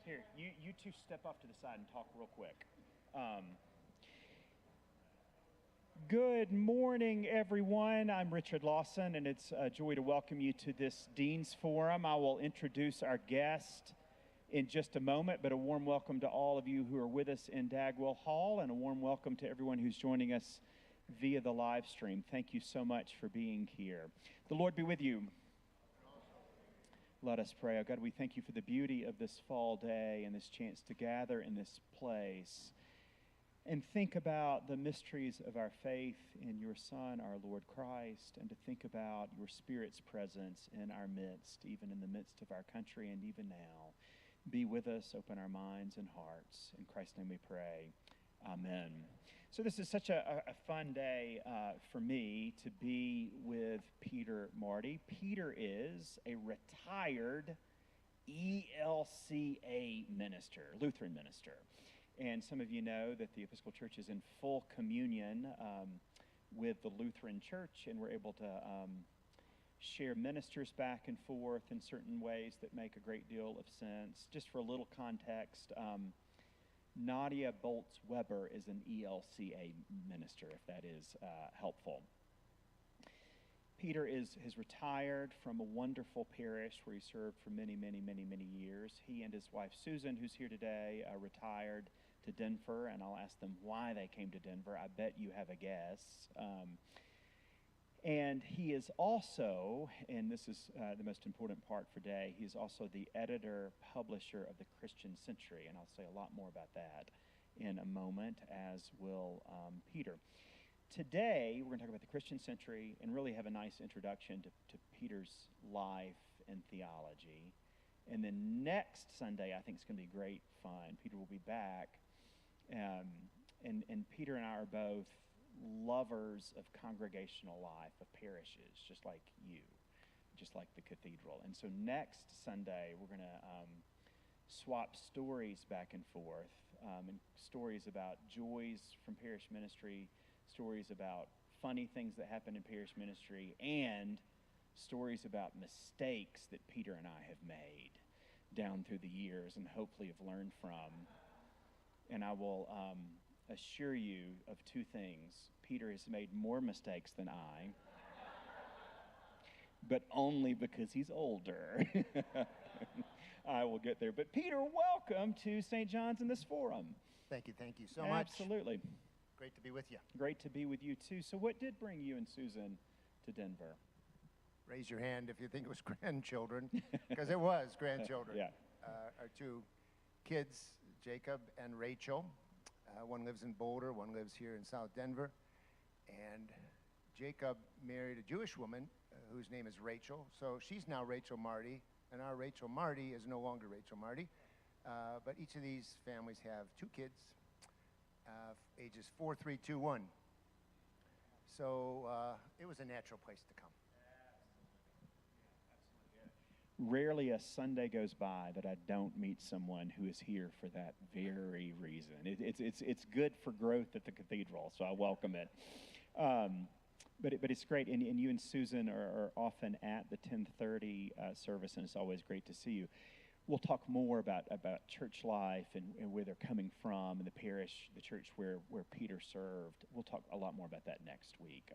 Here, you two step off to the side and talk real quick. Good morning, everyone. I'm Richard Lawson, and it's a joy to welcome you to this Dean's Forum. I will introduce our guest in just a moment, but a warm welcome to all of you who are with us in Dagwell Hall, and a warm welcome to everyone who's joining us via the live stream. Thank you so much for being here. The Lord be with you. Let us pray. Oh God, we thank you for the beauty of this fall day and this chance to gather in this place and think about the mysteries of our faith in your Son, our Lord Christ, and to think about your Spirit's presence in our midst, even in the midst of our country and even now. Be with us, open our minds and hearts. In Christ's name we pray. Amen. So this is such a fun day for me to be with Peter Marty. Peter is a retired ELCA minister, Lutheran minister. And some of you know that the Episcopal Church is in full communion with the Lutheran Church, and we're able to share ministers back and forth in certain ways that make a great deal of sense. Just for a little context, Nadia Boltz-Weber is an ELCA minister, if that is helpful. Peter has retired from a wonderful parish where he served for many, many, many, many years. He and his wife Susan, who's here today, retired to Denver, and I'll ask them why they came to Denver. I bet you have a guess. And he is also, and this is the most important part for today, he's also the editor-publisher of the Christian Century, and I'll say a lot more about that in a moment, as will Peter. Today, we're going to talk about the Christian Century and really have a nice introduction to Peter's life and theology. And then next Sunday, I think it's going to be great fun. Peter will be back, and Peter and I are both lovers of congregational life, of parishes, just like you, just like the cathedral. And so next Sunday, we're going to swap stories back and forth, and stories about joys from parish ministry, stories about funny things that happen in parish ministry, and stories about mistakes that Peter and I have made down through the years and hopefully have learned from. And I will assure you of two things. Peter has made more mistakes than I, but only because he's older. I will get there. But Peter, welcome to St. John's in this forum. Thank you so much. Absolutely. Great to be with you. Great to be with you too. So what did bring you and Susan to Denver? Raise your hand if you think it was grandchildren, because it was grandchildren. Yeah. Our two kids, Jacob and Rachel. One lives in Boulder, one lives here in South Denver. And Jacob married a Jewish woman whose name is Rachel. So she's now Rachel Marty, and our Rachel Marty is no longer Rachel Marty. But each of these families have two kids, ages 4, 3, 2, 1. So it was a natural place to come. Rarely a Sunday goes by that I don't meet someone who is here for that very reason. It's good for growth at the cathedral, so I welcome it. But it's great, and you and Susan are often at the 10:30 service, and it's always great to see you. We'll talk more about church life and where they're coming from, and the parish, the church where Peter served. We'll talk a lot more about that next week.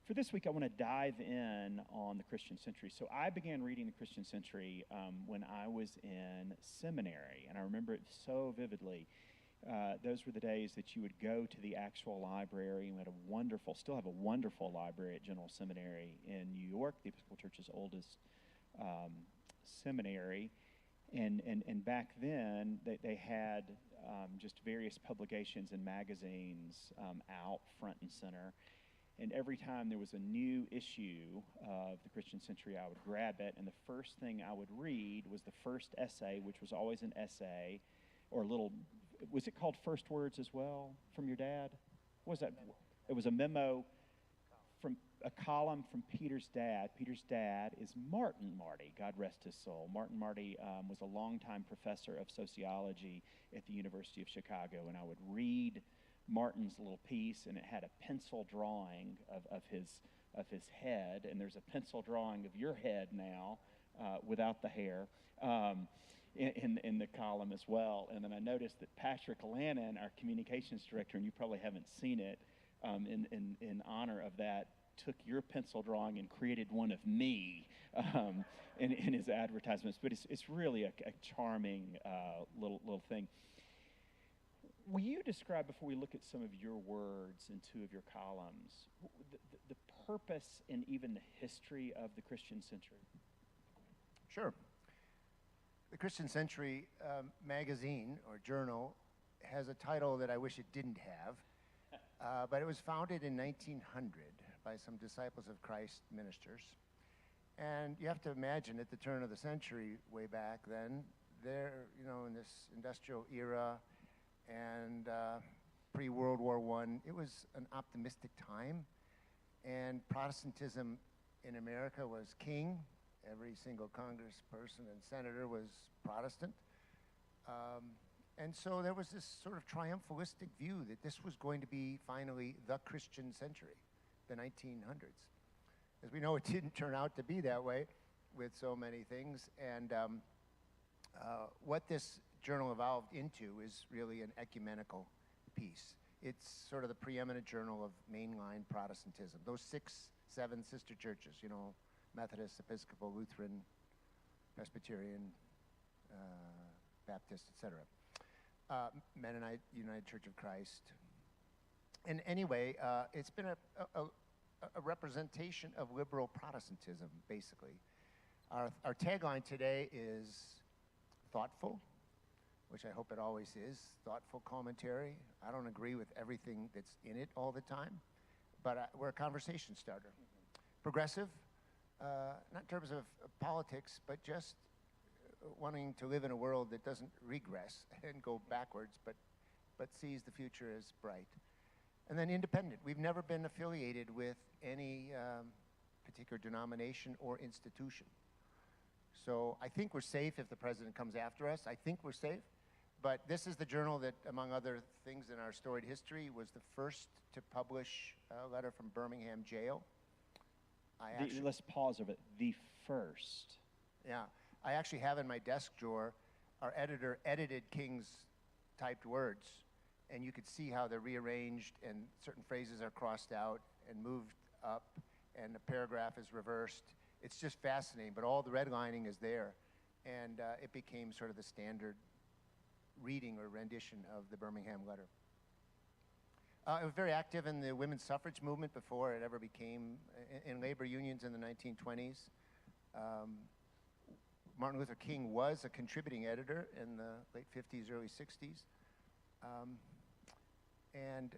For this week, I want to dive in on the Christian Century. So I began reading the Christian Century when I was in seminary, and I remember it so vividly. Those were the days that you would go to the actual library. We had still have a wonderful library at General Seminary in New York, the Episcopal Church's oldest seminary. And back then, they had just various publications and magazines out front and center. And every time there was a new issue of the Christian Century, I would grab it, and the first thing I would read was the first essay, which was always an essay, or a little, was it called First Words as well, from your dad? What was that? It was a memo from a column from Peter's dad. Peter's dad is Martin Marty, God rest his soul. Martin Marty was a longtime professor of sociology at the University of Chicago, and I would read Martin's little piece, and it had a pencil drawing of his head, and there's a pencil drawing of your head now without the hair. in the column as well. And then I noticed that Patrick Lannon, our communications director, and you probably haven't seen it, in honor of that, took your pencil drawing and created one of me in his advertisements. But it's really a charming little thing. Will you describe, before we look at some of your words in two of your columns, the purpose and even the history of the Christian Century? Sure. The Christian Century magazine or journal has a title that I wish it didn't have, but it was founded in 1900 by some Disciples of Christ ministers. And you have to imagine at the turn of the century, way back then, there, in this industrial era and pre-World War I, it was an optimistic time, and Protestantism in America was king. Every single congressperson and senator was Protestant. And so there was this sort of triumphalistic view that this was going to be finally the Christian century, the 1900s. As we know, it didn't turn out to be that way with so many things. And what this journal evolved into is really an ecumenical piece. It's sort of the preeminent journal of mainline Protestantism. Those 7 sister churches, Methodist, Episcopal, Lutheran, Presbyterian, Baptist, etc. Mennonite, United Church of Christ. And anyway, it's been a representation of liberal Protestantism, basically. Our tagline today is thoughtful, which I hope it always is, thoughtful commentary. I don't agree with everything that's in it all the time, but we're a conversation starter. Progressive, not in terms of politics, but just wanting to live in a world that doesn't regress and go backwards, but sees the future as bright. And then independent. We've never been affiliated with any particular denomination or institution. So I think we're safe if the president comes after us. I think we're safe. But this is the journal that, among other things in our storied history, was the first to publish a letter from Birmingham jail. Let's pause over it. The first. Yeah. I actually have in my desk drawer, our editor edited King's typed words, and you could see how they're rearranged and certain phrases are crossed out and moved up and the paragraph is reversed. It's just fascinating, but all the redlining is there. And it became sort of the standard reading or rendition of the Birmingham letter. I was very active in the women's suffrage movement before it ever became, in labor unions in the 1920s. Martin Luther King was a contributing editor in the late 50s, early 60s. And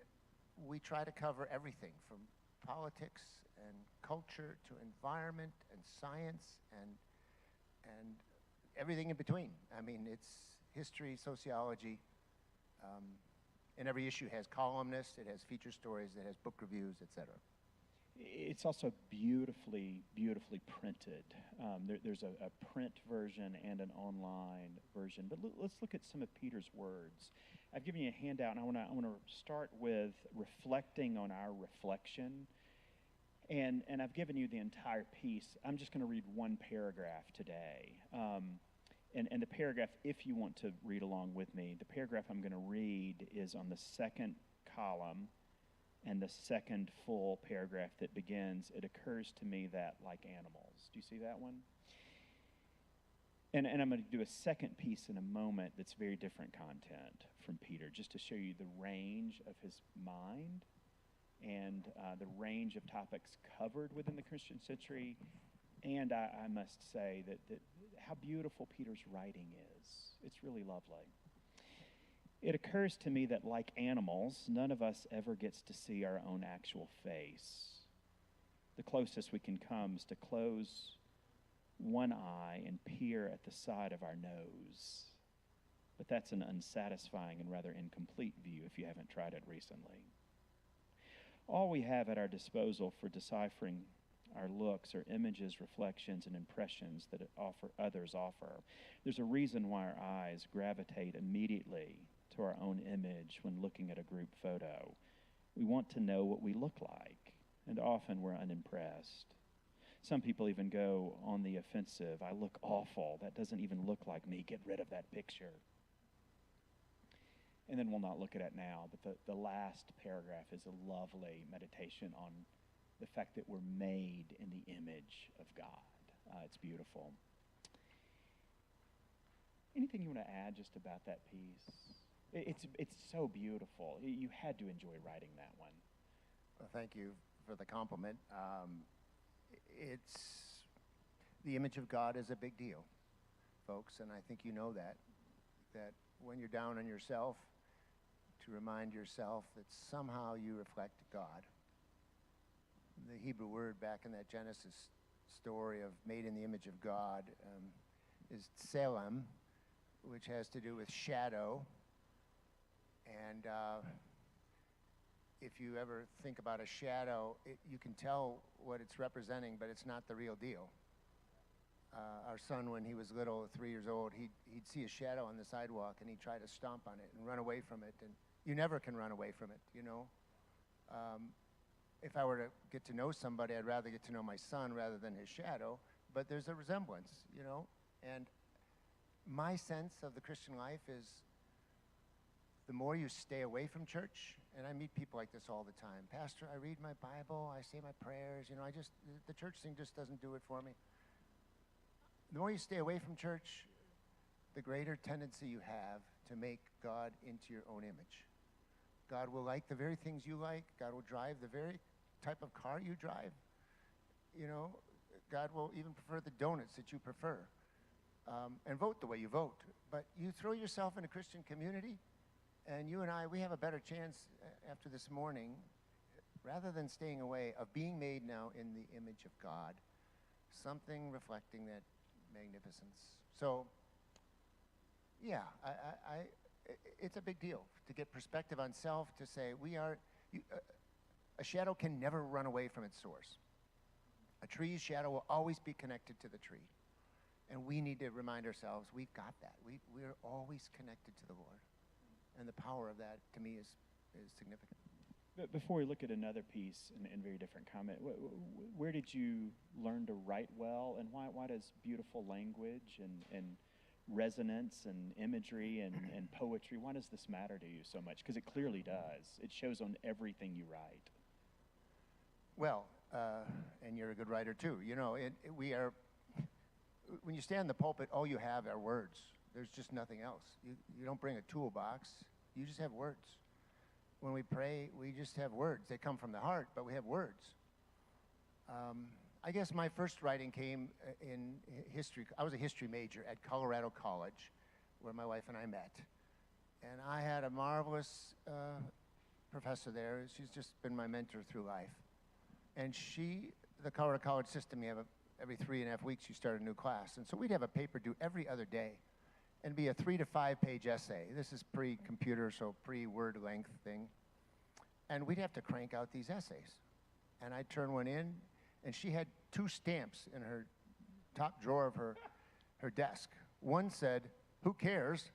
we try to cover everything from politics and culture to environment and science and everything in between. I mean, it's history, sociology, and every issue has columnists, it has feature stories, it has book reviews, etc. It's also beautifully printed. There's a print version and an online version. But let's look at some of Peter's words. I've given you a handout, and I want to start with reflecting on our reflection. And I've given you the entire piece. I'm just going to read one paragraph today. And the paragraph, if you want to read along with me, the paragraph I'm going to read is on the second column and the second full paragraph that begins, "It occurs to me that like animals." Do you see that one? And I'm going to do a second piece in a moment that's very different content from Peter, just to show you the range of his mind and the range of topics covered within the Christian century. And I must say that how beautiful Peter's writing is. It's really lovely. "It occurs to me that like animals, none of us ever gets to see our own actual face. The closest we can come is to close one eye and peer at the side of our nose. But that's an unsatisfying and rather incomplete view if you haven't tried it recently. All we have at our disposal for deciphering our looks are images, reflections, and impressions that others offer. There's a reason why our eyes gravitate immediately to our own image when looking at a group photo. We want to know what we look like, and often we're unimpressed. Some people even go on the offensive. I look awful. That doesn't even look like me. Get rid of that picture. And then we'll not look at it now, but the last paragraph is a lovely meditation on the fact that we're made in the image of God. It's beautiful. Anything you want to add just about that piece? It's so beautiful. You had to enjoy writing that one. Well, thank you for the compliment. The image of God is a big deal, folks, and I think you know that when you're down on yourself, to remind yourself that somehow you reflect God. The Hebrew word back in that Genesis story of made in the image of God is tselem, which has to do with shadow. And if you ever think about a shadow, you can tell what it's representing, but it's not the real deal. Our son, when he was little, 3 years old, he'd see a shadow on the sidewalk, and he'd try to stomp on it and run away from it. And you never can run away from it, you know. If I were to get to know somebody, I'd rather get to know my son rather than his shadow. But there's a resemblance, you know. And my sense of the Christian life is the more you stay away from church, and I meet people like this all the time. Pastor, I read my Bible, I say my prayers, you know, the church thing just doesn't do it for me. The more you stay away from church, the greater tendency you have to make God into your own image. God will like the very things you like. God will drive the very type of car you drive. You know, God will even prefer the donuts that you prefer, and vote the way you vote. But you throw yourself in a Christian community, and you and I, we have a better chance after this morning, rather than staying away, of being made now in the image of God, something reflecting that magnificence. So, yeah, it's a big deal to get perspective on self, to say a shadow can never run away from its source. A tree's shadow will always be connected to the tree. And we need to remind ourselves we've got that. We're always connected to the Lord. And the power of that, to me, is significant. But before we look at another piece and very different comment, where did you learn to write well, and why does beautiful language and resonance and imagery and poetry, why does this matter to you so much? Because it clearly does. It shows on everything you write. Well, and you're a good writer too. You know, we are, when you stand in the pulpit, all you have are words. There's just nothing else. You don't bring a toolbox. You just have words. When we pray, we just have words. They come from the heart, but we have words. I guess my first writing came in history. I was a history major at Colorado College, where my wife and I met. And I had a marvelous professor there. She's just been my mentor through life. And the Colorado College system, you have every 3.5 weeks you start a new class. And so we'd have a paper due every other day and be a 3 to 5 page essay. This is pre-computer, so pre-word length thing. And we'd have to crank out these essays. And I'd turn one in, and she had 2 stamps in her top drawer of her desk. One said, "Who cares?"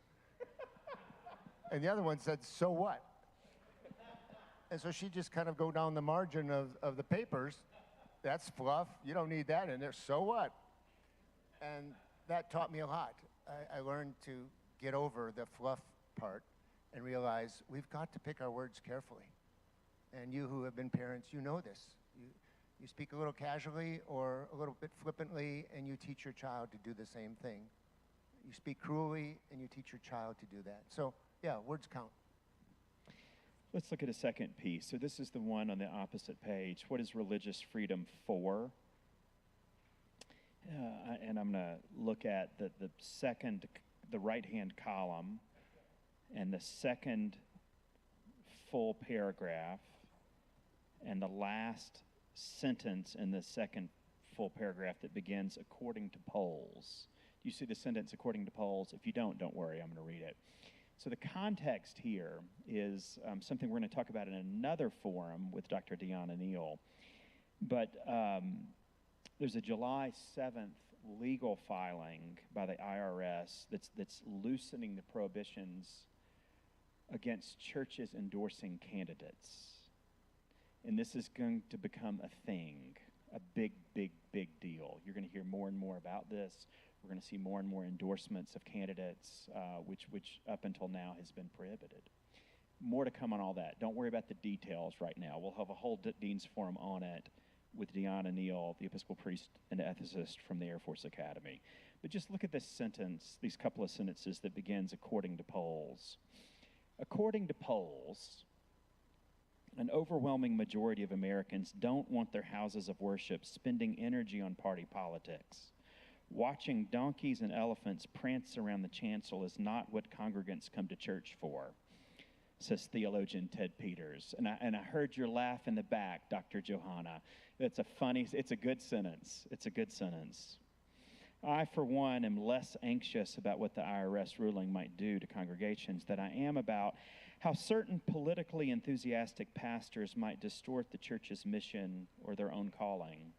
And the other one said, "So what?" And so she'd just kind of go down the margin of the papers. That's fluff. You don't need that in there. So what? And that taught me a lot. I learned to get over the fluff part and realize we've got to pick our words carefully. And you who have been parents, you know this. You speak a little casually or a little bit flippantly, and you teach your child to do the same thing. You speak cruelly, and you teach your child to do that. So, yeah, words count. Let's look at a second piece. So this is the one on the opposite page. What is religious freedom for? And I'm going to look at the right-hand column, and the second full paragraph, and the last sentence in the second full paragraph that begins, according to polls. Do you see the sentence, according to polls? If you don't worry, I'm going to read it. So the context here is something we're going to talk about in another forum with Dr. Deanna Neal. But there's a July 7th legal filing by the IRS that's loosening the prohibitions against churches endorsing candidates. And this is going to become a thing. a big, big, big deal. You're going to hear more and more about this. We're going to see more and more endorsements of candidates, which up until now has been prohibited. More to come on all that. Don't worry about the details right now. We'll have a whole Dean's Forum on it with Deanna Neal, the Episcopal priest and ethicist from the Air Force Academy. But just look at this sentence, these couple of sentences that begins according to polls. According to polls, an overwhelming majority of Americans don't want their houses of worship spending energy on party politics. Watching donkeys and elephants prance around the chancel is not what congregants come to church for, says theologian Ted Peters. And I heard your laugh in the back, Dr. Johanna. It's a good sentence. It's a good sentence. I, for one, am less anxious about what the IRS ruling might do to congregations than I am about how certain politically enthusiastic pastors might distort the church's mission or their own calling.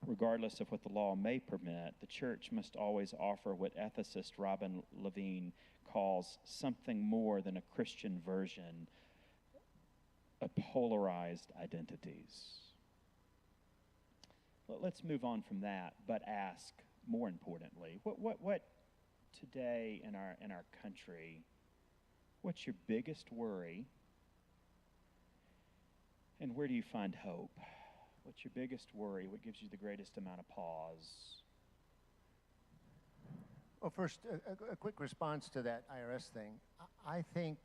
Regardless of what the law may permit, the church must always offer what ethicist Robin Levine calls something more than a Christian version of polarized identities. Let's move on from that, but ask, more importantly, what today in our country, what's your biggest worry, and where do you find hope? What's your biggest worry? What gives you the greatest amount of pause? Well, first, a quick response to that IRS thing. I think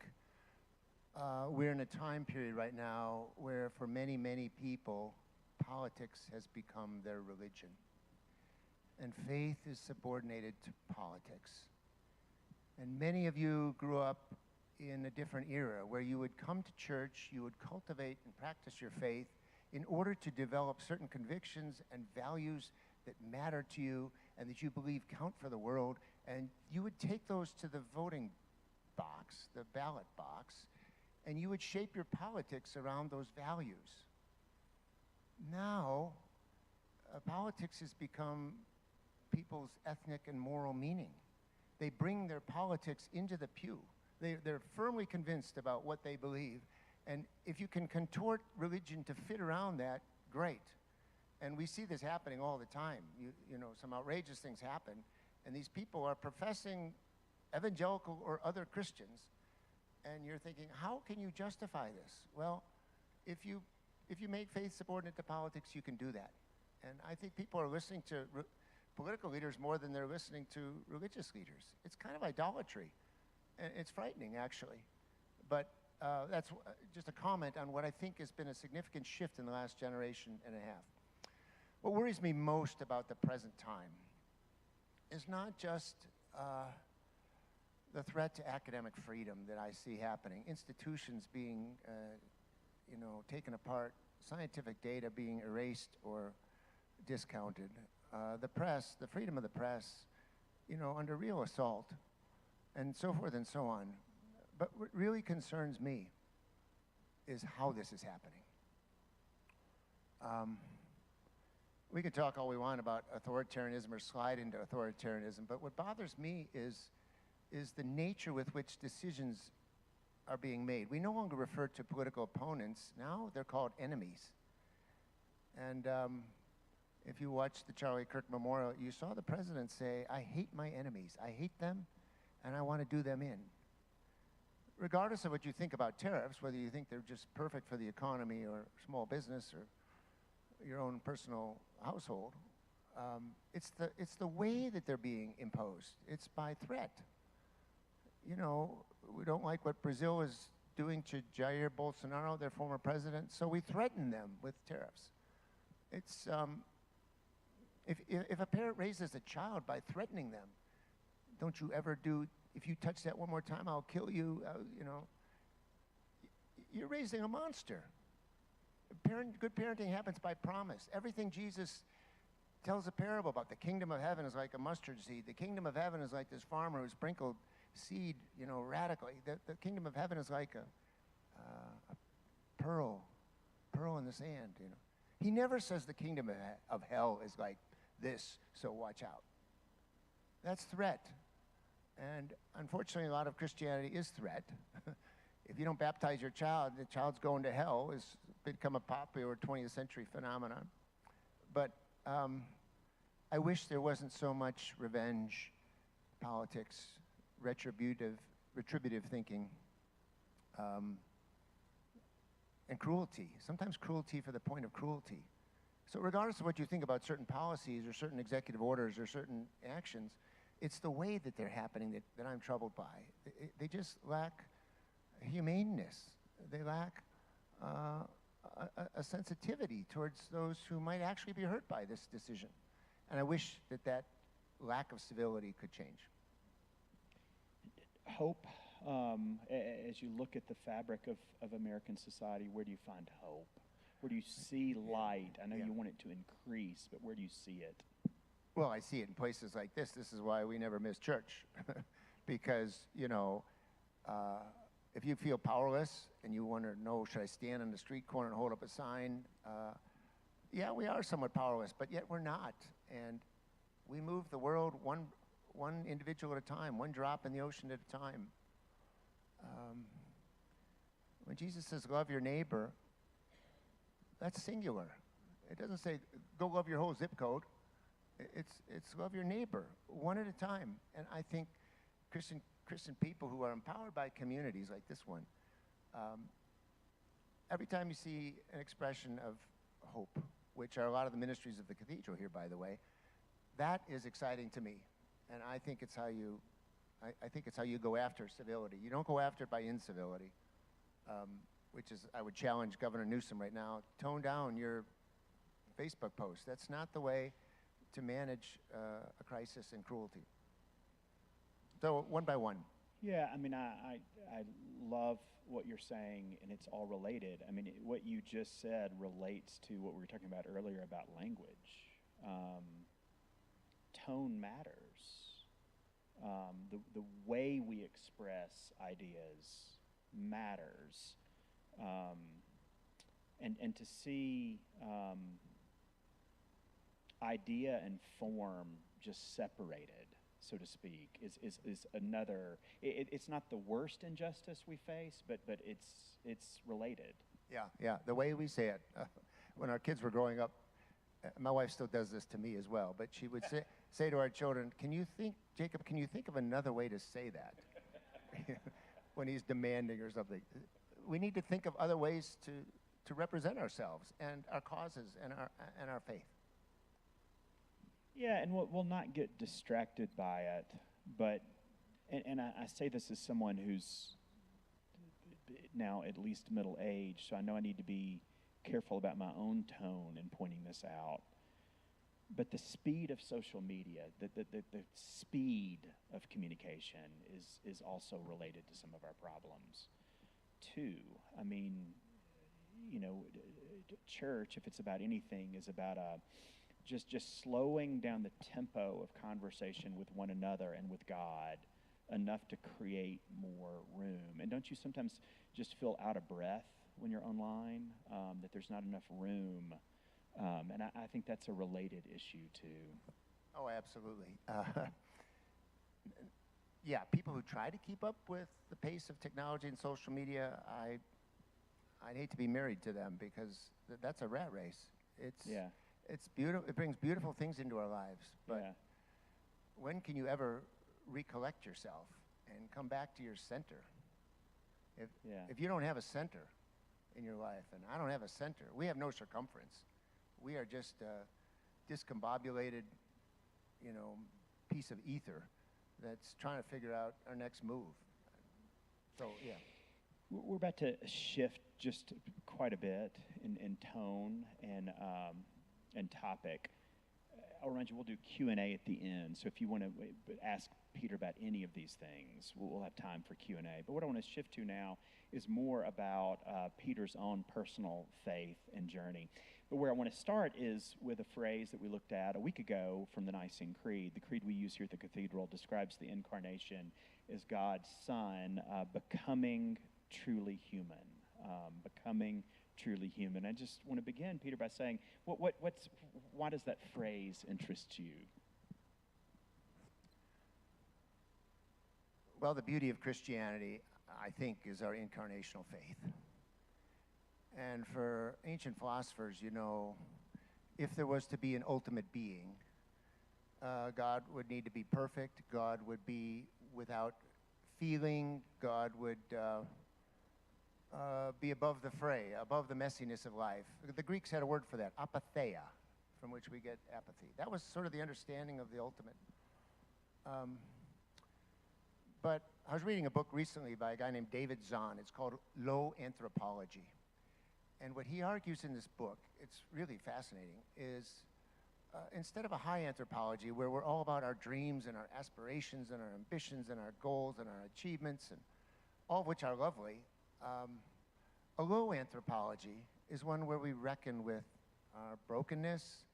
we're in a time period right now where for many, many people, politics has become their religion. And faith is subordinated to politics. And many of you grew up in a different era where you would come to church, you would cultivate and practice your faith in order to develop certain convictions and values that matter to you and that you believe count for the world, and you would take those to the voting box, the ballot box, and you would shape your politics around those values. Now, politics has become people's ethnic and moral meaning. They bring their politics into the pew. They're firmly convinced about what they believe, and if you can contort religion to fit around that, great. And we see this happening all the time. You know, some outrageous things happen, and these people are professing evangelical or other Christians, and you're thinking, how can you justify this? Well, if you make faith subordinate to politics, you can do that. And I think people are listening to political leaders more than they're listening to religious leaders. It's kind of idolatry, and it's frightening, actually. But that's just a comment on what I think has been a significant shift in the last generation and a half. What worries me most about the present time is not just the threat to academic freedom that I see happening, institutions being taken apart, scientific data being erased or discounted, the press, the freedom of the press, under real assault, and so forth and so on. But what really concerns me is how this is happening. We can talk all we want about authoritarianism or slide into authoritarianism, but what bothers me is the nature with which decisions are being made. We no longer refer to political opponents. Now they're called enemies. And if you watched the Charlie Kirk Memorial, you saw the president say, "I hate my enemies. I hate them, and I want to do them in." Regardless of what you think about tariffs, whether you think they're just perfect for the economy or small business or your own personal household, it's the way that they're being imposed. It's by threat. We don't like what Brazil is doing to Jair Bolsonaro, their former president, so we threaten them with tariffs. It's if a parent raises a child by threatening them, don't you ever do, if you touch that one more time, I'll kill you, you're raising a monster. Good parenting happens by promise. Everything Jesus tells a parable about, the kingdom of heaven is like a mustard seed. The kingdom of heaven is like this farmer who sprinkled seed, radically. The kingdom of heaven is like a pearl in the sand, He never says the kingdom of hell is like this, so watch out. That's threat. And unfortunately, a lot of Christianity is threat. If you don't baptize your child, the child's going to hell. It's become a popular 20th century phenomenon. But I wish there wasn't so much revenge, politics, retributive thinking, and cruelty. Sometimes cruelty for the point of cruelty. So regardless of what you think about certain policies or certain executive orders or certain actions, it's the way that they're happening that I'm troubled by. They just lack humaneness. They lack a sensitivity towards those who might actually be hurt by this decision. And I wish that lack of civility could change. Hope, as you look at the fabric of American society, where do you find hope? Where do you see light? I know you want it to increase, but where do you see it? Well, I see it in places like this. This is why we never miss church. Because, you know, if you feel powerless and you want to know, should I stand on the street corner and hold up a sign? Yeah, we are somewhat powerless, but yet we're not. And we move the world one individual at a time, one drop in the ocean at a time. When Jesus says, love your neighbor, that's singular. It doesn't say, go love your whole zip code. It's love your neighbor, one at a time. And I think Christian people who are empowered by communities like this one, every time you see an expression of hope, which are a lot of the ministries of the cathedral here, by the way, that is exciting to me. And I think it's how you go after civility. You don't go after it by incivility, which is, I would challenge Governor Newsom right now, tone down your Facebook posts. That's not the way to manage a crisis and cruelty. So one by one. Yeah, I mean, I love what you're saying, and it's all related. I mean, what you just said relates to what we were talking about earlier about language. Tone matters. The way we express ideas matters. And to see idea and form just separated, so to speak, is another. It's not the worst injustice we face, but it's related. Yeah. The way we say it. When our kids were growing up, my wife still does this to me as well, but she would say to our children, Jacob, can you think of another way to say that? When he's demanding or something. We need to think of other ways to represent ourselves and our causes and our faith. Yeah, and we'll not get distracted by it, but, and I say this as someone who's now at least middle age, so I know I need to be careful about my own tone in pointing this out. But the speed of social media, the speed of communication is also related to some of our problems, too. I mean, you know, church, if it's about anything, is about just slowing down the tempo of conversation with one another and with God enough to create more room. And don't you sometimes just feel out of breath when you're online, that there's not enough room? And I think that's a related issue, too. Oh, absolutely. Yeah, people who try to keep up with the pace of technology and social media, I'd hate to be married to them, because that's a rat race. It's beautiful. It brings beautiful things into our lives. But when can you ever recollect yourself and come back to your center? If you don't have a center in your life, and I don't have a center, we have no circumference. We are just a discombobulated, piece of ether that's trying to figure out our next move. So, yeah. We're about to shift just quite a bit in tone and topic. I'll remind you, we'll do Q&A at the end. So if you want to ask Peter about any of these things, we'll have time for Q&A. But what I want to shift to now is more about Peter's own personal faith and journey. But where I want to start is with a phrase that we looked at a week ago from the Nicene Creed. The creed we use here at the cathedral describes the Incarnation as God's Son becoming truly human. Becoming truly human. I just want to begin, Peter, by saying, why does that phrase interest you? Well, the beauty of Christianity, I think, is our incarnational faith. And for ancient philosophers, if there was to be an ultimate being, God would need to be perfect. God would be without feeling. God would be above the fray, above the messiness of life. The Greeks had a word for that, apatheia, from which we get apathy. That was sort of the understanding of the ultimate. But I was reading a book recently by a guy named David Zahn. It's called Low Anthropology. And what he argues in this book, it's really fascinating, is instead of a high anthropology where we're all about our dreams and our aspirations and our ambitions and our goals and our achievements, and all of which are lovely, a low anthropology is one where we reckon with our brokenness.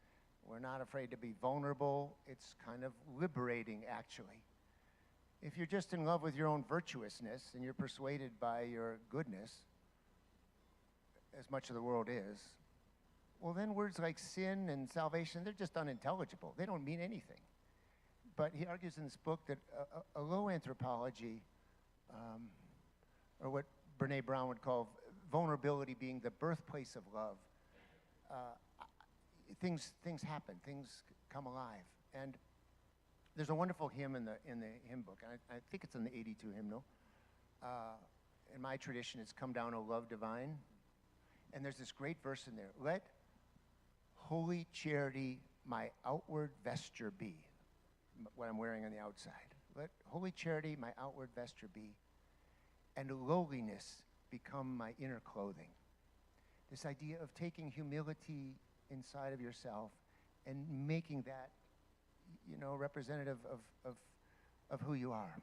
We're not afraid to be vulnerable. It's kind of liberating, actually. If you're just in love with your own virtuousness and you're persuaded by your goodness, as much of the world is, well, then words like sin and salvation, they're just unintelligible. They don't mean anything. But he argues in this book that a low anthropology, or what Brene Brown would call vulnerability being the birthplace of love, things happen, things come alive. And there's a wonderful hymn in the hymn book, and I think it's in the 82 hymnal. In my tradition, it's "Come Down, O Love Divine." And there's this great verse in there, "Let holy charity my outward vesture be," what I'm wearing on the outside. "Let holy charity my outward vesture be, and lowliness become my inner clothing." This idea of taking humility inside of yourself and making that, representative of who you are.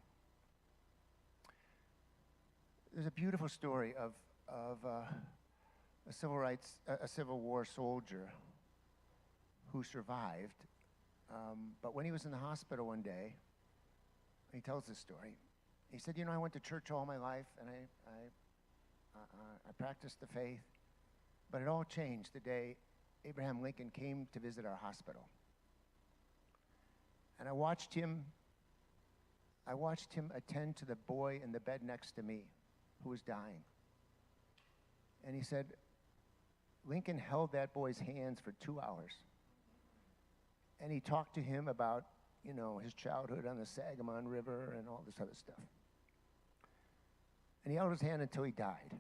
There's a beautiful story of a Civil War soldier who survived, but when he was in the hospital one day, he tells this story. He said, "I went to church all my life, and I practiced the faith, but it all changed the day Abraham Lincoln came to visit our hospital. And I watched him attend to the boy in the bed next to me who was dying. And he said, Lincoln held that boy's hands for 2 hours. And he talked to him about, his childhood on the Sangamon River and all this other stuff. And he held his hand until he died.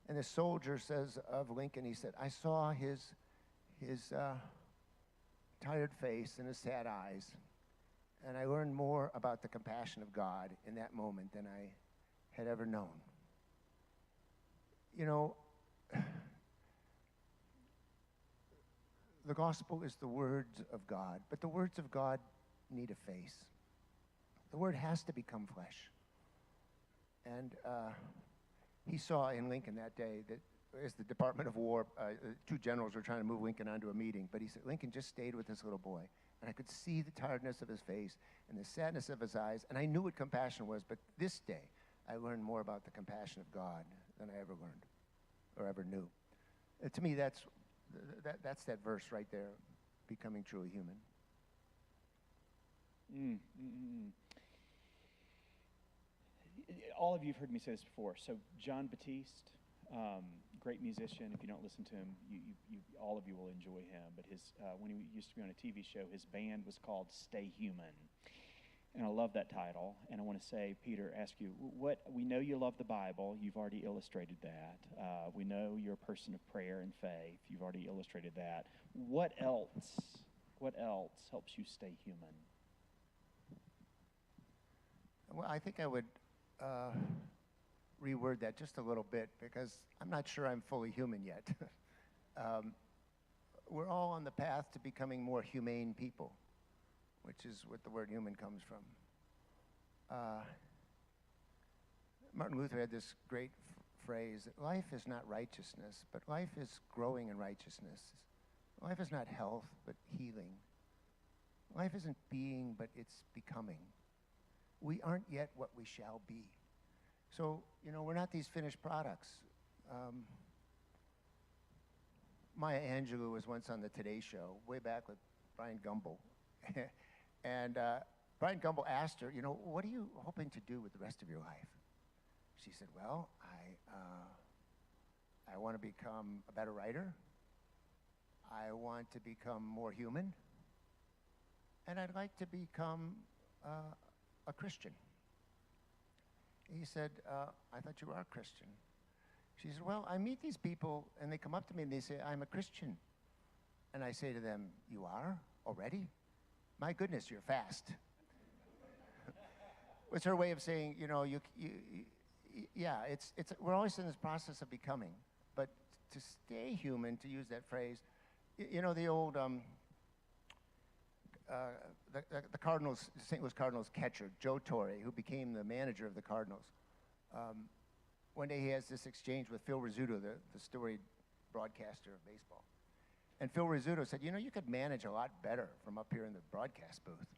And the soldier says of Lincoln, he said, "I saw his tired face and his sad eyes, and I learned more about the compassion of God in that moment than I had ever known." The gospel is the words of God, but the words of God need a face. The word has to become flesh. And he saw in Lincoln that day that as the Department of War, two generals were trying to move Lincoln onto a meeting, but he said, Lincoln just stayed with this little boy. And I could see the tiredness of his face and the sadness of his eyes, and I knew what compassion was, but this day I learned more about the compassion of God than I ever learned or ever knew. To me, that's that verse right there, becoming truly human. All of you have heard me say this before. So John Batiste, great musician. If you don't listen to him, all of you will enjoy him. But when he used to be on a TV show, his band was called Stay Human. And I love that title. And I want to say, Peter, ask you, we know you love the Bible. You've already illustrated that. We know you're a person of prayer and faith. You've already illustrated that. What else helps you stay human? Well, I think I would reword that just a little bit, because I'm not sure I'm fully human yet. We're all on the path to becoming more humane people, which is what the word human comes from. Martin Luther had this great phrase that life is not righteousness, but life is growing in righteousness. Life is not health, but healing. Life isn't being, but it's becoming. We aren't yet what we shall be. So, we're not these finished products. Maya Angelou was once on the Today Show, way back with Brian Gumbel. And Brian Gumbel asked her, what are you hoping to do with the rest of your life? She said, well, I want to become a better writer. I want to become more human, and I'd like to become a Christian. He said, I thought you were a Christian. She said, well, I meet these people, and they come up to me and they say, I'm a Christian. And I say to them, you are already? My goodness, you're fast. It's her way of saying, you know, yeah, we're always in this process of becoming. But to stay human, to use that phrase, you know, the old, the Cardinals, St. Louis Cardinals catcher, Joe Torre, who became the manager of the Cardinals. One day he has this exchange with Phil Rizzuto, the storied broadcaster of baseball. And Phil Rizzuto said, you know, you could manage a lot better from up here in the broadcast booth.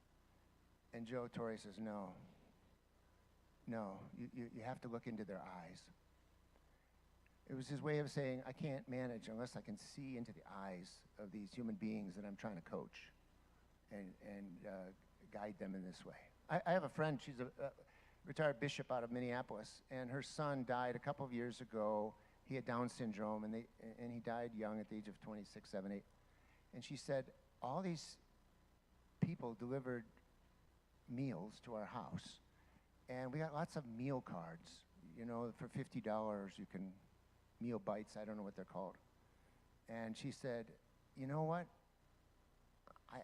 And Joe Torre says, no, you have to look into their eyes. It was his way of saying, I can't manage unless I can see into the eyes of these human beings that I'm trying to coach and guide them in this way. I have a friend, she's a retired bishop out of Minneapolis, and her son died a couple of years ago. He had Down syndrome, and he died young at the age of 26, 7, 8. And she said, all these people delivered meals to our house, and we got lots of meal cards. You know, for $50, you can meal bites, I don't know what they're called. And she said, you know what?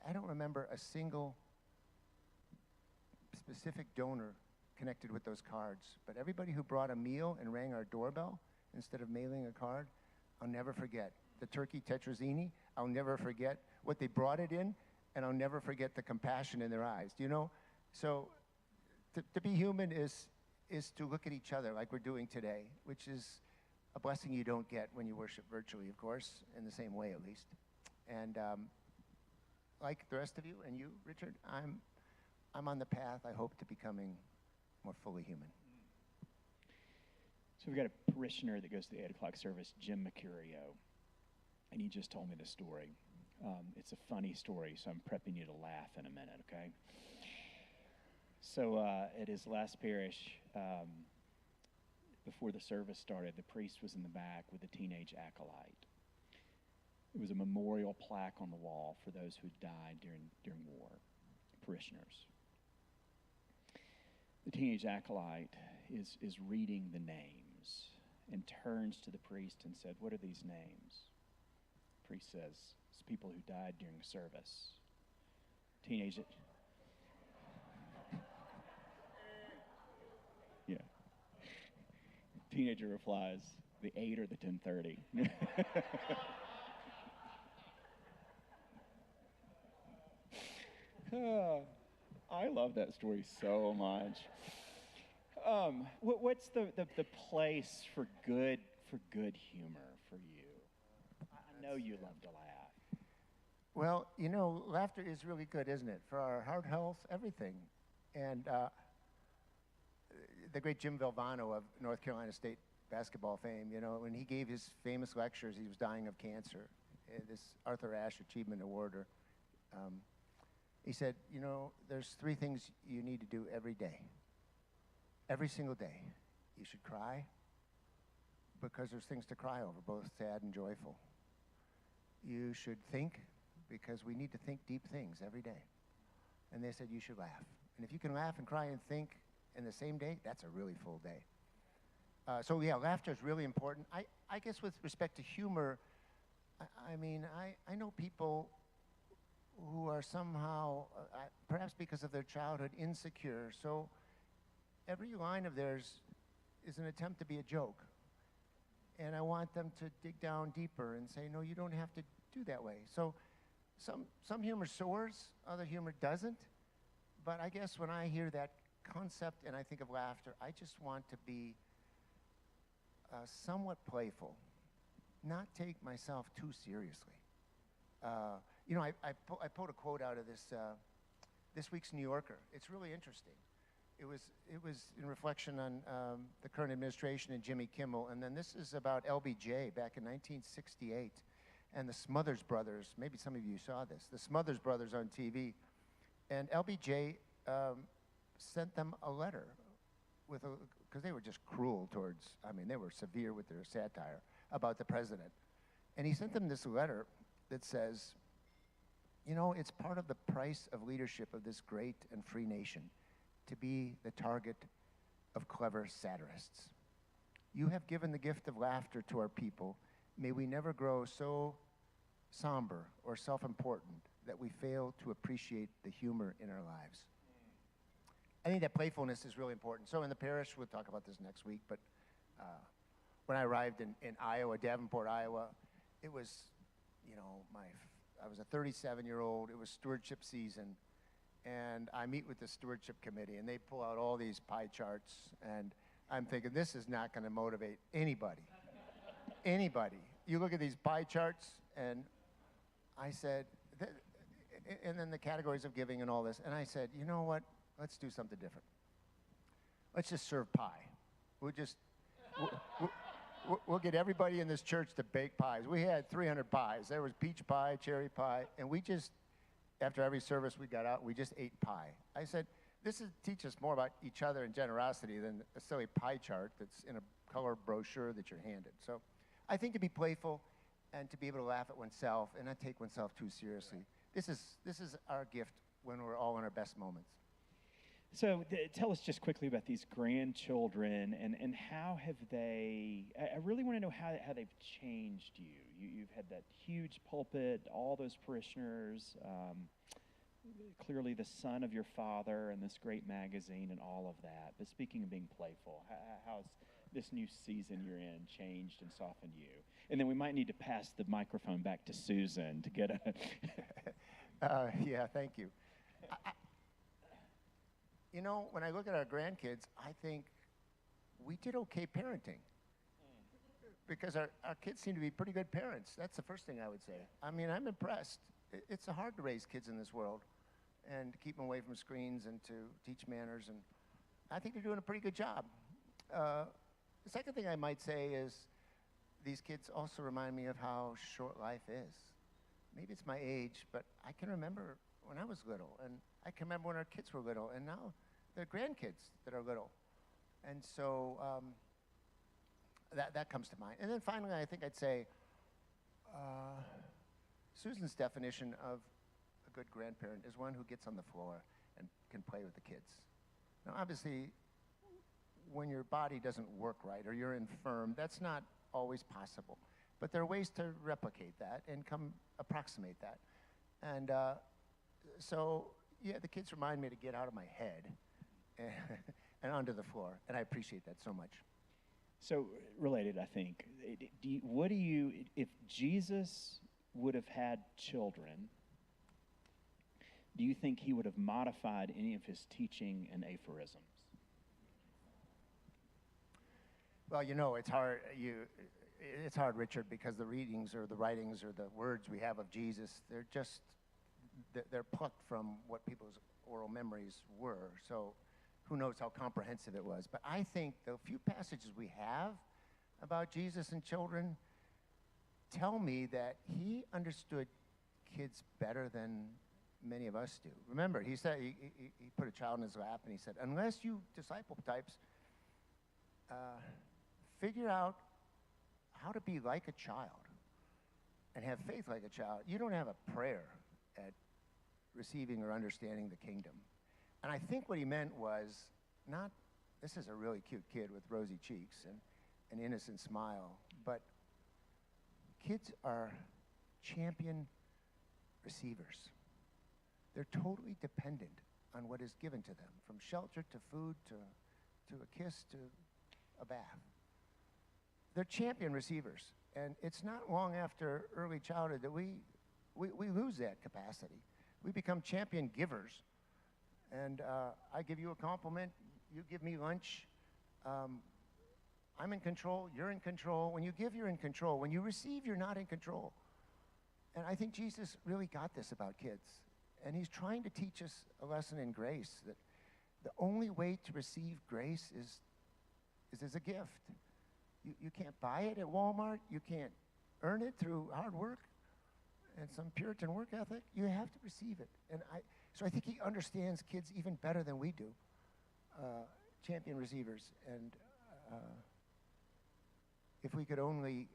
I don't remember a single specific donor connected with those cards, but everybody who brought a meal and rang our doorbell instead of mailing a card, I'll never forget. The turkey tetrazzini, I'll never forget what they brought it in, and I'll never forget the compassion in their eyes. Do you know? So to be human is to look at each other like we're doing today, which is a blessing you don't get when you worship virtually, of course, in the same way at least. And like the rest of you, and you, Richard, I'm on the path, I hope, to becoming more fully human. So we've got a parishioner that goes to the 8 o'clock service, Jim Mercurio, and he just told me the story. It's a funny story, so I'm prepping you to laugh in a minute, okay? So at his last parish, before the service started, the priest was in the back with a teenage acolyte. It was a memorial plaque on the wall for those who died during war, parishioners. The teenage acolyte is reading the names and turns to the priest and said, what are these names? The priest says, it's people who died during service. Teenage... Yeah. Teenager replies, the 8 or the 10:30. I love that story so much. What's the place for good humor for you? I know you love to laugh. Well, you know, laughter is really good, isn't it? For our heart health, everything. And the great Jim Valvano of North Carolina State basketball fame, you know, when he gave his famous lectures, he was dying of cancer. This Arthur Ashe Achievement Awarder. He said, you know, there's 3 things you need to do every day. Every single day. You should cry, because there's things to cry over, both sad and joyful. You should think, because we need to think deep things every day. And they said you should laugh. And if you can laugh and cry and think in the same day, that's a really full day. So yeah, laughter is really important. I guess with respect to humor, I mean, I know people who are somehow, perhaps because of their childhood, insecure. So every line of theirs is an attempt to be a joke. And I want them to dig down deeper and say, no, you don't have to do that way. So some humor soars, other humor doesn't. But I guess when I hear that concept and I think of laughter, I just want to be somewhat playful, not take myself too seriously. You know, I pulled a quote out of this week's New Yorker. It's really interesting. It was in reflection on the current administration and Jimmy Kimmel, and then this is about LBJ back in 1968, and the Smothers Brothers. Maybe some of you saw this. The Smothers Brothers on TV, and LBJ sent them a letter because they were just cruel towards. I mean, they were severe with their satire about the president, and he sent them this letter. that says, you know, it's part of the price of leadership of this great and free nation to be the target of clever satirists. You have given the gift of laughter to our people. May we never grow so somber or self-important that we fail to appreciate the humor in our lives. I think that playfulness is really important. So in the parish, we'll talk about this next week, but when I arrived in Iowa, Davenport, Iowa, it was, you know, I was a 37-year-old, it was stewardship season, and I meet with the stewardship committee, and they pull out all these pie charts, and I'm thinking, this is not gonna motivate anybody. Anybody. You look at these pie charts, and I said, and then the categories of giving and all this, and I said, you know what, let's do something different. Let's just serve pie. We'll get everybody in this church to bake pies. We had 300 pies. There was peach pie, cherry pie, and we just, after every service we got out, we just ate pie. I said, this is teach us more about each other and generosity than a silly pie chart that's in a color brochure that you're handed. So I think to be playful and to be able to laugh at oneself and not take oneself too seriously, this is our gift when we're all in our best moments. So tell us just quickly about these grandchildren and how have they, I really want to know how they've changed you. You've had that huge pulpit, all those parishioners, clearly the son of your father and this great magazine and all of that. But speaking of being playful, how's this new season you're in changed and softened you? And then we might need to pass the microphone back to Susan to get a... Yeah, thank you. You know, when I look at our grandkids, I think we did okay parenting. Because our kids seem to be pretty good parents. That's the first thing I would say. I mean, I'm impressed. It's hard to raise kids in this world and to keep them away from screens and to teach manners. And I think they're doing a pretty good job. The second thing I might say is these kids also remind me of how short life is. Maybe it's my age, but I can remember when I was little, and I can remember when our kids were little, and now they're grandkids that are little. And so that comes to mind. And then finally, I think I'd say Susan's definition of a good grandparent is one who gets on the floor and can play with the kids. Now, obviously, when your body doesn't work right or you're infirm, that's not always possible. But there are ways to replicate that and approximate that. And so, yeah, the kids remind me to get out of my head and onto the floor, and I appreciate that so much. So, related, I think, if Jesus would have had children, do you think he would have modified any of his teaching and aphorisms? Well, you know, it's hard, Richard, because the readings or the writings or the words we have of Jesus, they're plucked from what people's oral memories were. So who knows how comprehensive it was. But I think the few passages we have about Jesus and children tell me that he understood kids better than many of us do. Remember, he said, he put a child in his lap and he said, unless you disciple types figure out how to be like a child and have faith like a child, you don't have a prayer at receiving or understanding the kingdom. And I think what he meant was not, this is a really cute kid with rosy cheeks and an innocent smile, but kids are champion receivers. They're totally dependent on what is given to them, from shelter to food to a kiss to a bath. They're champion receivers. And it's not long after early childhood that we lose that capacity. We become champion givers. And I give you a compliment, you give me lunch. I'm in control, you're in control. When you give, you're in control. When you receive, you're not in control. And I think Jesus really got this about kids. And he's trying to teach us a lesson in grace, that the only way to receive grace is as a gift. You can't buy it at Walmart. You can't earn it through hard work and some Puritan work ethic. You have to receive it. And so I think he understands kids even better than we do, champion receivers. And if we could only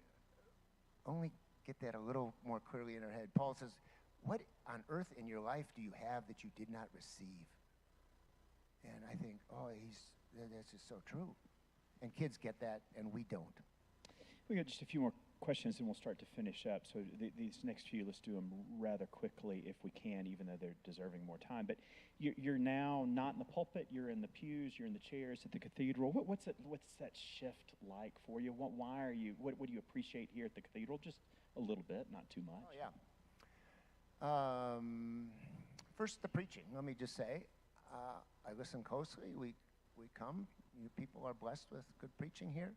get that a little more clearly in our head. Paul says, what on earth in your life do you have that you did not receive? And I think, that's just so true. And kids get that, and we don't. We got just a few more questions, and we'll start to finish up. So these next few, let's do them rather quickly if we can, even though they're deserving more time. But you're now not in the pulpit. You're in the pews. You're in the chairs at the cathedral. What's that shift like for you? Why are you? What do you appreciate here at the cathedral? Just a little bit, not too much. Oh, yeah. First, the preaching. Let me just say, I listen closely. We come. You people are blessed with good preaching here.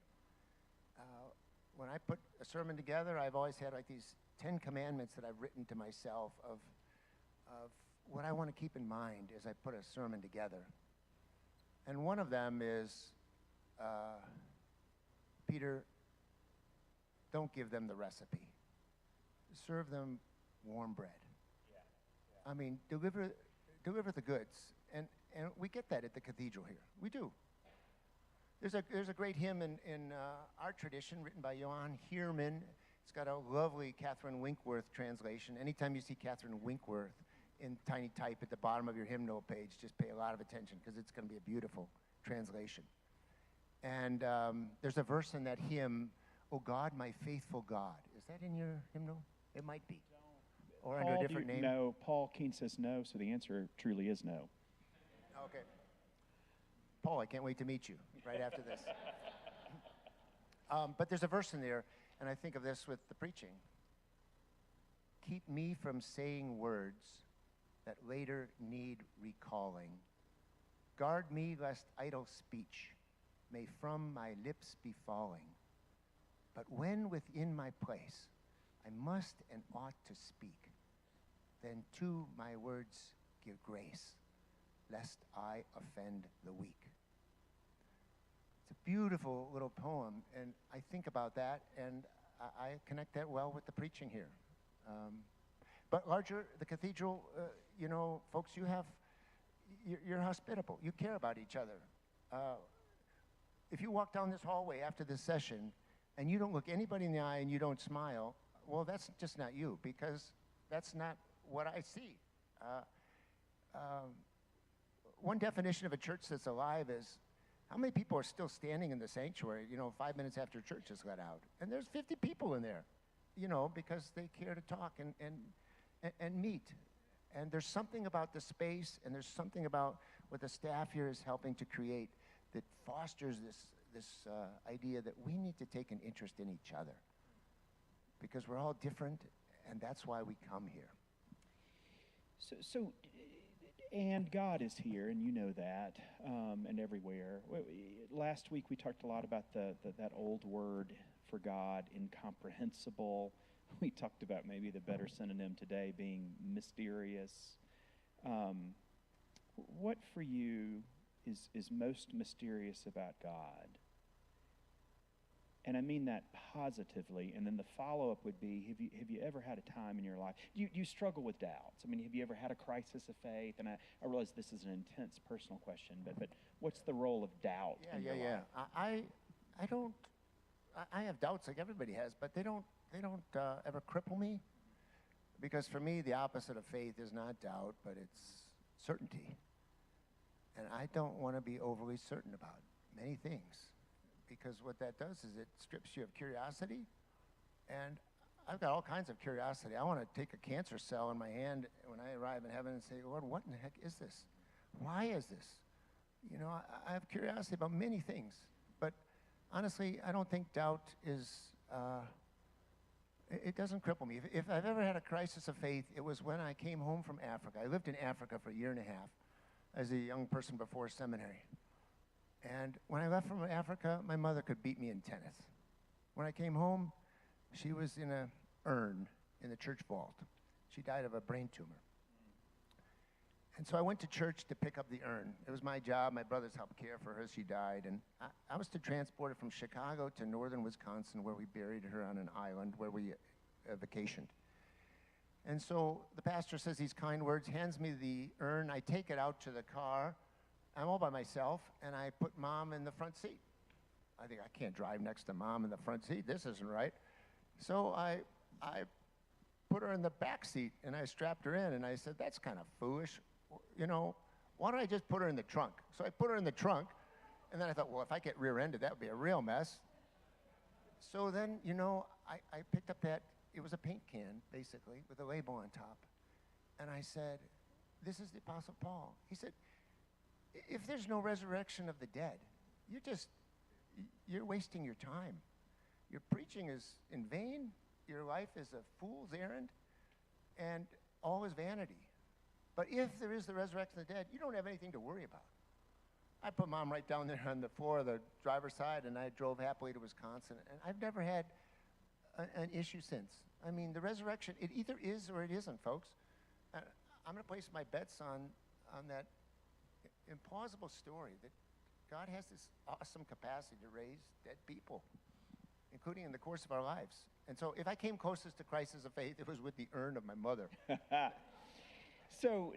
When I put a sermon together, I've always had like these 10 commandments that I've written to myself of what I want to keep in mind as I put a sermon together. And one of them is, Peter, don't give them the recipe. Serve them warm bread. Yeah. I mean, deliver the goods. And we get that at the cathedral here. We do. There's a great hymn in our tradition written by Johann Heermann. It's got a lovely Catherine Winkworth translation. Anytime you see Catherine Winkworth in tiny type at the bottom of your hymnal page, just pay a lot of attention because it's going to be a beautiful translation. And there's a verse in that hymn, "O God, my faithful God." Is that in your hymnal? It might be. Or under a different name? No, Paul Keene says no, so the answer truly is no. Okay. Paul, I can't wait to meet you right after this. But there's a verse in there, and I think of this with the preaching. Keep me from saying words that later need recalling. Guard me lest idle speech may from my lips be falling. But when within my place I must and ought to speak, then to my words give grace, lest I offend the weak. It's a beautiful little poem, and I think about that, and I connect that well with the preaching here. But larger, the cathedral, folks, you're hospitable. You care about each other. If you walk down this hallway after this session, and you don't look anybody in the eye and you don't smile, well, that's just not you, because that's not what I see. One definition of a church that's alive is how many people are still standing in the sanctuary, 5 minutes after church is let out. And there's 50 people in there, because they care to talk and meet. And there's something about the space, and there's something about what the staff here is helping to create that fosters this idea that we need to take an interest in each other, because we're all different, and that's why we come here. And God is here, and you know that, and everywhere. Last week we talked a lot about that old word for God, incomprehensible. We talked about maybe the better synonym today being mysterious. What for you is most mysterious about God? And I mean that positively, and then the follow-up would be, have you ever had a time in your life, you struggle with doubts? I mean, have you ever had a crisis of faith? And I realize this is an intense personal question, but what's the role of doubt in your life? I have doubts like everybody has, but they don't ever cripple me, because for me, the opposite of faith is not doubt, but it's certainty. And I don't want to be overly certain about many things, because what that does is it strips you of curiosity. And I've got all kinds of curiosity. I want to take a cancer cell in my hand when I arrive in heaven and say, Lord, what in the heck is this? Why is this? I have curiosity about many things. But honestly, I don't think doubt is, it doesn't cripple me. If I've ever had a crisis of faith, it was when I came home from Africa. I lived in Africa for a year and a half as a young person before seminary. And when I left from Africa, my mother could beat me in tennis. When I came home, she was in an urn in the church vault. She died of a brain tumor. And so I went to church to pick up the urn. It was my job. My brothers helped care for her as she died. And I was to transport her from Chicago to northern Wisconsin, where we buried her on an island where we vacationed. And so the pastor says these kind words, hands me the urn. I take it out to the car. I'm all by myself, and I put Mom in the front seat. I think I can't drive next to Mom in the front seat. This isn't right. So I I put her in the back seat and I strapped her in and I said, that's kind of foolish. You know, why don't I just put her in the trunk? So I put her in the trunk and then I thought, well, if I get rear-ended, that would be a real mess. So then, you know, I picked up that, it was a paint can, basically, with a label on top. And I said, this is the Apostle Paul. He said, if there's no resurrection of the dead, you're wasting your time. Your preaching is in vain. Your life is a fool's errand, and all is vanity. But if there is the resurrection of the dead, you don't have anything to worry about. I put Mom right down there on the floor of the driver's side, and I drove happily to Wisconsin. And I've never had an issue since. I mean, the resurrection, it either is or it isn't, folks. I'm going to place my bets on that implausible story that God has this awesome capacity to raise dead people, including in the course of our lives. And so if I came closest to crisis of faith, it was with the urn of my mother. So,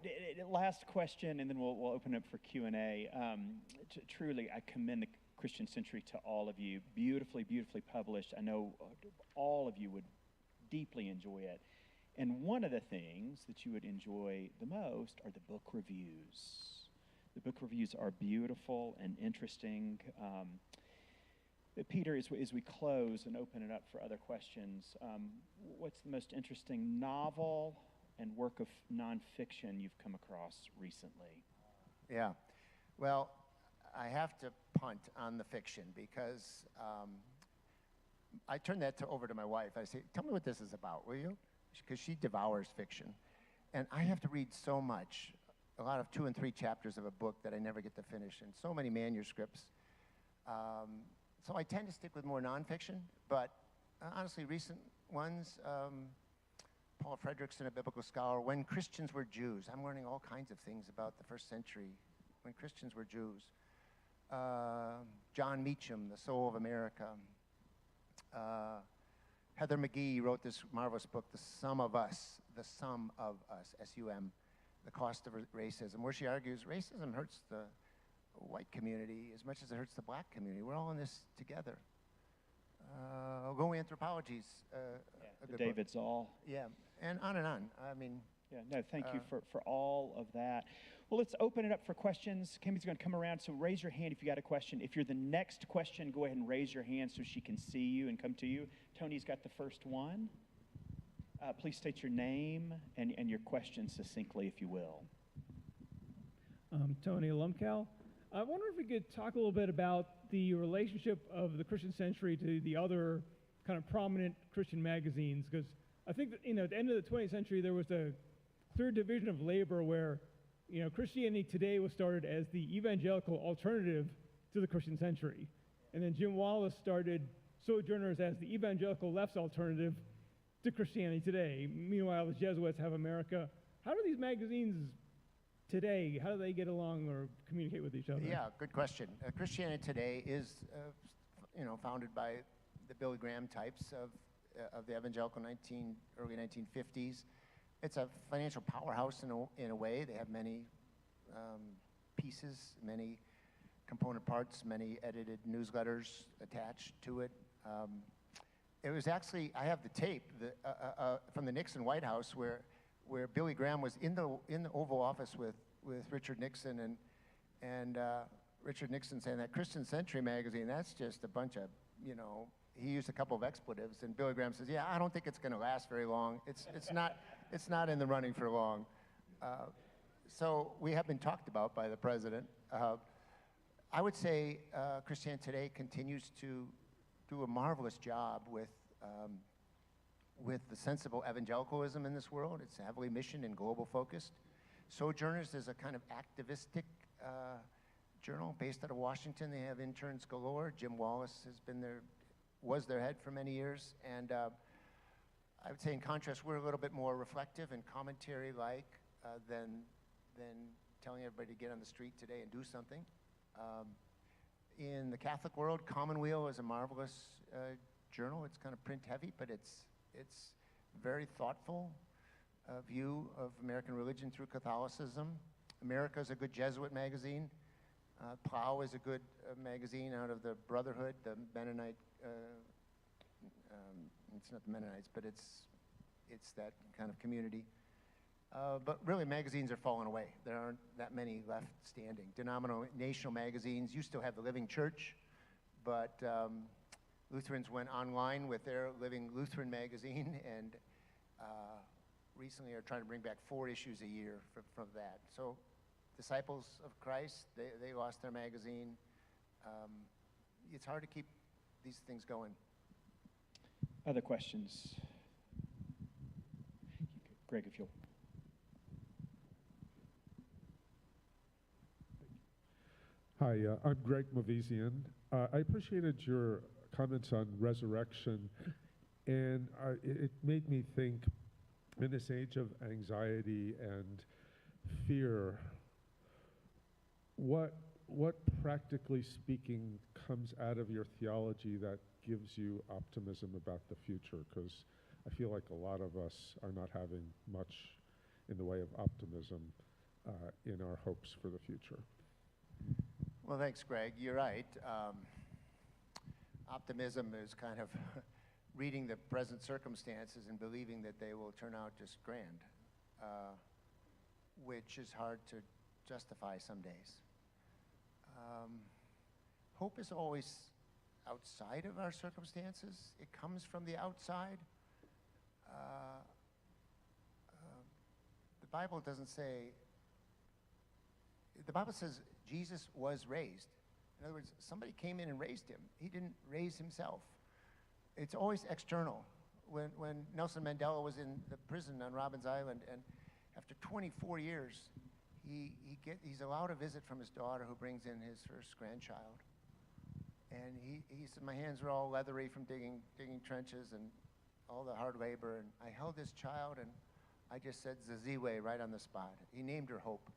last question, and then we'll open up for Q&A. Truly, I commend the Christian Century to all of you. Beautifully, beautifully published. I know all of you would deeply enjoy it. And one of the things that you would enjoy the most are the book reviews. The book reviews are beautiful and interesting. Peter, as we close and open it up for other questions, what's the most interesting novel and work of nonfiction you've come across recently? Yeah. Well, I have to punt on the fiction because I turn that over to my wife. I say, tell me what this is about, will you? Because she devours fiction. And I have to read so much, a lot of 2 and 3 chapters of a book that I never get to finish, and so many manuscripts. So I tend to stick with more nonfiction, but honestly, recent ones, Paul Frederickson, a biblical scholar, When Christians Were Jews. I'm learning all kinds of things about the first century, when Christians were Jews. John Meacham, The Soul of America. Heather McGee wrote this marvelous book, The Sum of Us, S-U-M, The Cost of Racism, where she argues racism hurts the white community as much as it hurts the black community. We're all in this together. Going Anthropologies, a good David book. Zoll. Yeah, and on and on. I mean, yeah, no, thank you for all of that. Well, let's open it up for questions. Kimmy's going to come around, so raise your hand if you got a question. If you're the next question, go ahead and raise your hand so she can see you and come to you. Tony's got the first one. Please state your name and your question succinctly, if you will. Tony Lumkow. I wonder if we could talk a little bit about the relationship of the Christian Century to the other kind of prominent Christian magazines, because I think that, at the end of the 20th century, there was a clear division of labor where, Christianity Today was started as the evangelical alternative to the Christian Century. And then Jim Wallace started Sojourners as the evangelical left's alternative to Christianity Today. Meanwhile, the Jesuits have America. How do these magazines today, how do they get along or communicate with each other? Yeah, good question. Christianity Today is, founded by the Billy Graham types of the evangelical early 1950s. It's a financial powerhouse in a way. They have many pieces, many component parts, many edited newsletters attached to it. It was actually, I have the tape from the Nixon White House where Billy Graham was in the Oval Office with Richard Nixon, and Richard Nixon saying that Christian Century magazine, that's just a bunch of, he used a couple of expletives, and Billy Graham says, yeah, I don't think it's going to last very long. It's not in the running for long. So we have been talked about by the president. I would say Christianity Today continues to do a marvelous job with the sensible evangelicalism in this world. It's heavily mission and global focused. Sojourners is a kind of activistic journal based out of Washington. They have interns galore. Jim Wallace was their head for many years. And I would say in contrast, we're a little bit more reflective and commentary-like than telling everybody to get on the street today and do something. In the Catholic world, Commonweal is a marvelous journal. It's kind of print heavy, but it's very thoughtful view of American religion through Catholicism. America is a good Jesuit magazine. Plow is a good magazine out of the Brotherhood, the Mennonite It's not the Mennonites, but it's that kind of community. But really, magazines are falling away. There aren't that many left standing. Denominational magazines, you still have the Living Church, but Lutherans went online with their Living Lutheran magazine, and recently are trying to bring back 4 issues a year from that. So Disciples of Christ, they lost their magazine. It's hard to keep these things going. Other questions? Greg, if you'll. Hi, I'm Greg Mavizian. I appreciated your comments on resurrection, and it made me think, in this age of anxiety and fear, what practically speaking comes out of your theology that gives you optimism about the future? Because I feel like a lot of us are not having much in the way of optimism in our hopes for the future. Well, thanks, Greg. You're right. Optimism is kind of reading the present circumstances and believing that they will turn out just grand, which is hard to justify some days. Hope is always outside of our circumstances. It comes from the outside. The Bible doesn't say, the Bible says Jesus was raised. In other words, somebody came in and raised him. He didn't raise himself. It's always external. When Nelson Mandela was in the prison on Robbins Island, and after 24 years, he's allowed a visit from his daughter, who brings in his first grandchild. And he said, my hands were all leathery from digging trenches and all the hard labor. And I held this child, and I just said Zaziwe right on the spot. He named her Hope.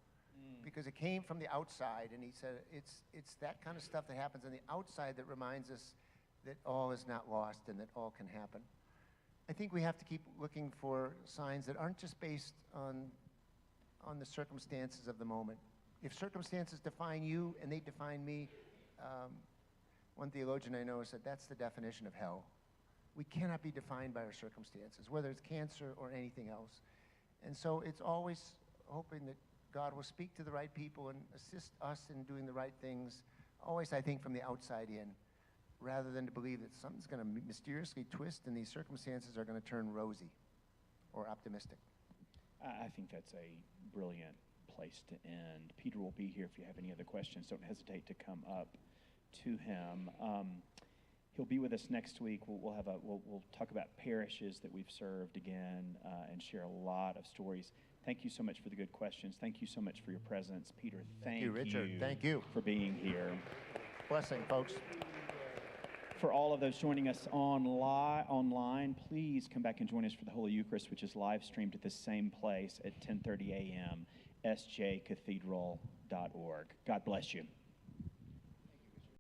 Because it came from the outside, and he said it's that kind of stuff that happens on the outside that reminds us that all is not lost and that all can happen. I think we have to keep looking for signs that aren't just based on the circumstances of the moment. If circumstances define you and they define me, one theologian I know said that's the definition of hell. We cannot be defined by our circumstances, whether it's cancer or anything else. And so it's always hoping that God will speak to the right people and assist us in doing the right things, always, I think, from the outside in, rather than to believe that something's going to mysteriously twist and these circumstances are going to turn rosy or optimistic. I think that's a brilliant place to end. Peter will be here if you have any other questions. Don't hesitate to come up to him. He'll be with us next week. We'll talk about parishes that we've served again and share a lot of stories. Thank you so much for the good questions. Thank you so much for your presence. Peter, thank you, Richard. Thank you for being here. Blessing, folks. For all of those joining us online, please come back and join us for the Holy Eucharist, which is live streamed at the same place at 10:30 a.m., sjcathedral.org. God bless you.